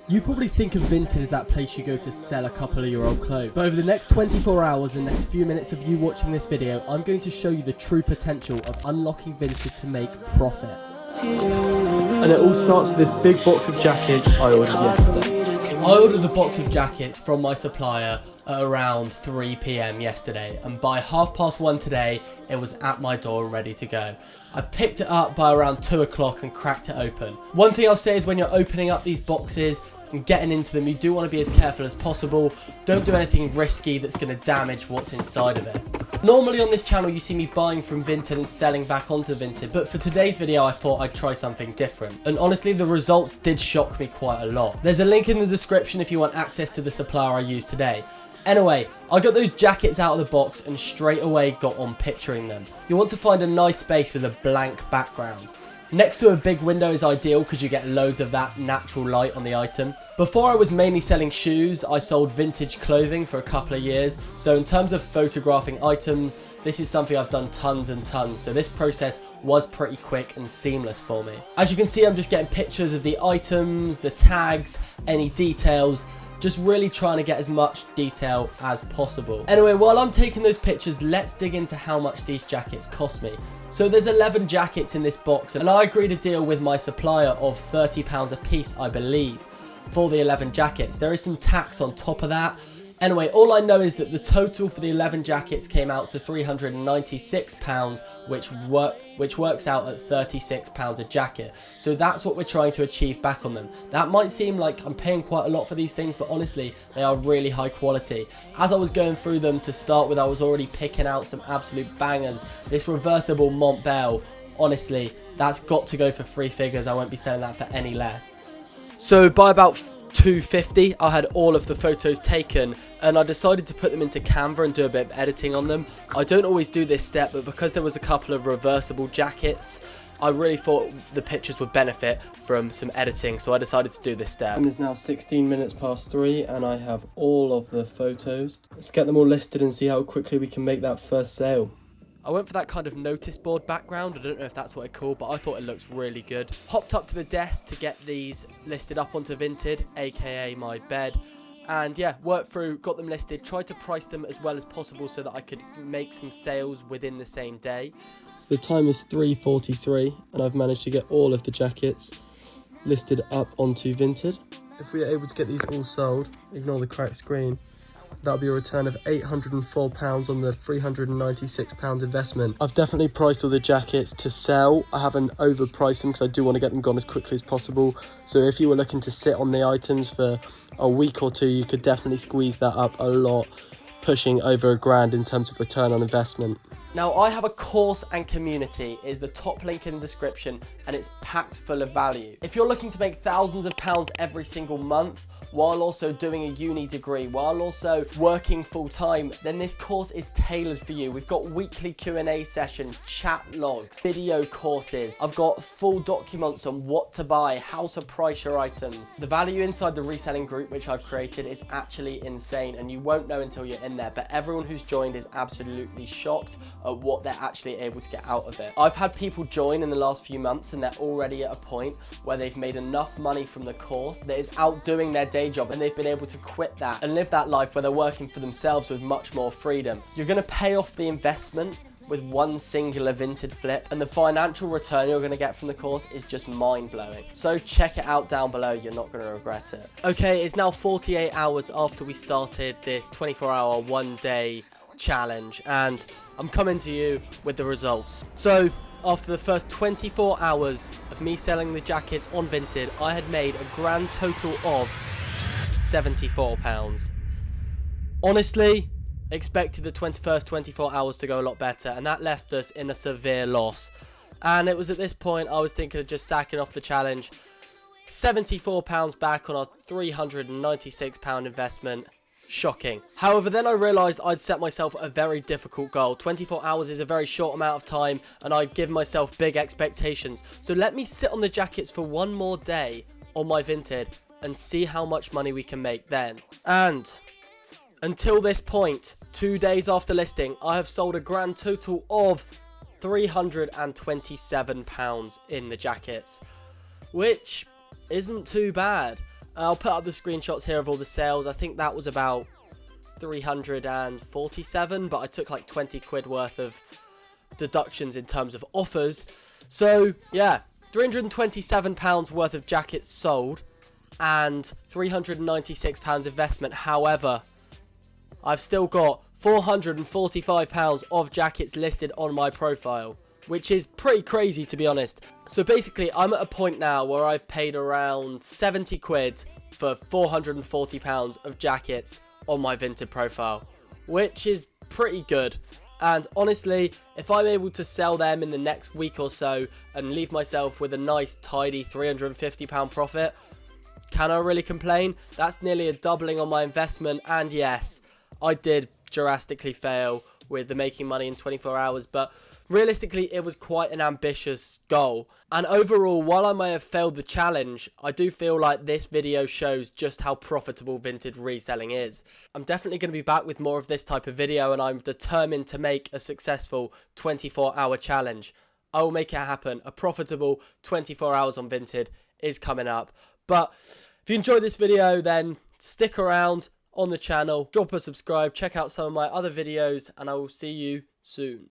You probably think of Vinted as that place you go to sell a couple of your old clothes, but over the next 24 hours, the next few minutes of you watching this video, I'm going to show you the true potential of unlocking Vinted to make profit. And it all starts with this big box of jackets I ordered yesterday. I ordered the box of jackets from my supplier at around 3 PM yesterday, and by 1:30 today it was at my door ready to go. I picked it up by around 2 o'clock and cracked it open. One thing I'll say is when you're opening up these boxes and getting into them, you do want to be as careful as possible. Don't do anything risky that's going to damage what's inside of it. Normally on this channel you see me buying from Vinted and selling back onto Vinted, but for today's video I thought I'd try something different. And honestly the results did shock me quite a lot. There's a link in the description if you want access to the supplier I used today. Anyway, I got those jackets out of the box and straight away got on picturing them. You want to find a nice space with a blank background. Next to a big window is ideal because you get loads of that natural light on the item. Before I was mainly selling shoes, I sold vintage clothing for a couple of years. So in terms of photographing items, this is something I've done tons and tons. So this process was pretty quick and seamless for me. As you can see, I'm just getting pictures of the items, the tags, any details. Just really trying to get as much detail as possible. Anyway, while I'm taking those pictures, let's dig into how much these jackets cost me. So there's 11 jackets in this box, and I agreed a deal with my supplier of £30 a piece, I believe, for the 11 jackets. There is some tax on top of that. Anyway, all I know is that the total for the 11 jackets came out to £396, which works out at £36 a jacket. So that's what we're trying to achieve back on them. That might seem like I'm paying quite a lot for these things, but honestly, they are really high quality. As I was going through them to start with, I was already picking out some absolute bangers. This reversible Montbell, honestly, that's got to go for 3 figures. I won't be selling that for any less. So by about 2:50, I had all of the photos taken and I decided to put them into Canva and do a bit of editing on them. I don't always do this step, but because there was a couple of reversible jackets, I really thought the pictures would benefit from some editing, so I decided to do this step. It is now 16 minutes past 3 and I have all of the photos. Let's get them all listed and see how quickly we can make that first sale. I went for that kind of notice board background. I don't know if that's what it's called, but I thought it looks really good. Hopped up to the desk to get these listed up onto Vinted, aka my bed. And yeah, worked through, got them listed, tried to price them as well as possible so that I could make some sales within the same day. The time is 3:43 and I've managed to get all of the jackets listed up onto Vinted. If we are able to get these all sold, ignore the cracked screen, that'll be a return of £804 on the £396 investment. I've definitely priced all the jackets to sell. I haven't overpriced them because I do want to get them gone as quickly as possible. So if you were looking to sit on the items for a week or two, you could definitely squeeze that up a lot, pushing over £1,000 in terms of return on investment. Now, I have a course and community. It is the top link in the description and it's packed full of value. If you're looking to make thousands of pounds every single month while also doing a uni degree, while also working full time, then this course is tailored for you. We've got weekly Q&A sessions, chat logs, video courses. I've got full documents on what to buy, how to price your items. The value inside the reselling group which I've created is actually insane and you won't know until you're in there, but everyone who's joined is absolutely shocked at what they're actually able to get out of it. I've had people join in the last few months and they're already at a point where they've made enough money from the course that is outdoing their day job and they've been able to quit that and live that life where they're working for themselves with much more freedom. You're going to pay off the investment with one singular Vinted flip and the financial return you're going to get from the course is just mind-blowing. So check it out down below, you're not going to regret it. Okay, it's now 48 hours after we started this 24-hour, one-day challenge and I'm coming to you with the results. So after the first 24 hours of me selling the jackets on Vinted, I had made a grand total of £74. Honestly, expected the first 24 hours to go a lot better and that left us in a severe loss. And it was at this point I was thinking of just sacking off the challenge. £74 back on our £396 investment. Shocking. However, then I realised I'd set myself a very difficult goal. 24 hours is a very short amount of time and I'd given myself big expectations. So let me sit on the jackets for one more day on my Vinted and see how much money we can make then. And until this point, 2 days after listing, I have sold a grand total of £327 in the jackets, which isn't too bad. I'll put up the screenshots here of all the sales. I think that was about 347, but I took like 20 quid worth of deductions in terms of offers. So yeah, £327 worth of jackets sold and £396 investment. However, I've still got £445 of jackets listed on my profile, which is pretty crazy, to be honest. So basically, I'm at a point now where I've paid around 70 quid for £440 of jackets on my Vinted profile, which is pretty good. And honestly, if I'm able to sell them in the next week or so and leave myself with a nice tidy £350 profit, can I really complain? That's nearly a doubling on my investment. And yes, I did drastically fail with the making money in 24 hours, but realistically it was quite an ambitious goal. And overall, while I may have failed the challenge, I do feel like this video shows just how profitable Vinted reselling is. I'm definitely going to be back with more of this type of video, and I'm determined to make a successful 24-hour challenge. I will make it happen. A profitable 24 hours on Vinted is coming up. But if you enjoyed this video, then stick around on the channel, drop a subscribe, check out some of my other videos, and I will see you soon.